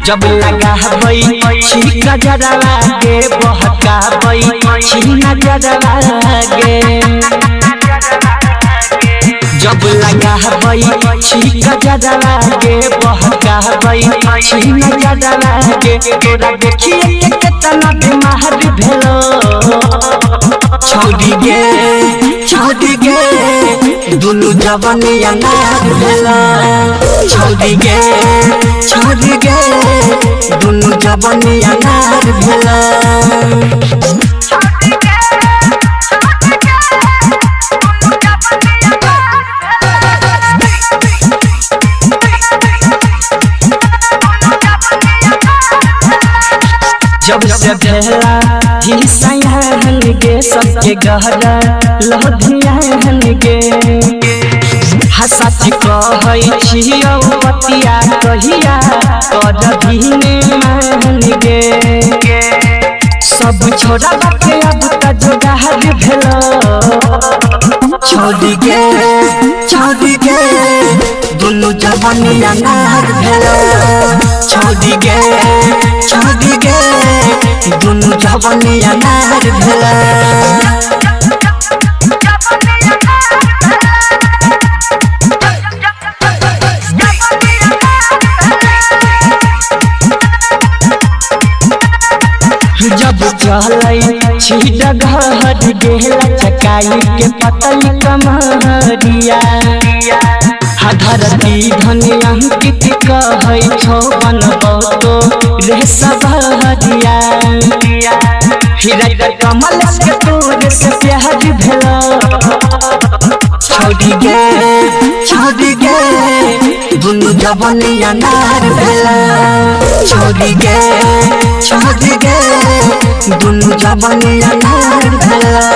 जब लगा हई छिका जरवा के बहका हई छिना जरवा के जब लगा हई छिका जरवा के बहका हई छिना जरवा के तोरा देखिए कितना बीमार भेलो छोड़ी गे दुनु जवानिया नार भेला छोड़ी गे दुनु जवानिया नार भेला जब से भेला हिस्सायन गे सबके गहरा लहधियान गे हसच कहै छियौ पतिया कहिया कर दीने मान गे सब छोड़ा के अब त जोगार भेलो छोड़ी गे दुनु जवानिया नार भेलो छोड़ी गे दुनु जवानिया नार भेला जब चलै छी डगर गेला चकाई के पतल कमरिया धरती धनिया अंकित कहै छौ बनबौ तो रे सबहरिया हीरा कमल के तोर से प्यार भेला छोड़ी गे दुनु जवानिया नार भेला छोड़ी गे दुनु जवानिया नार भेला।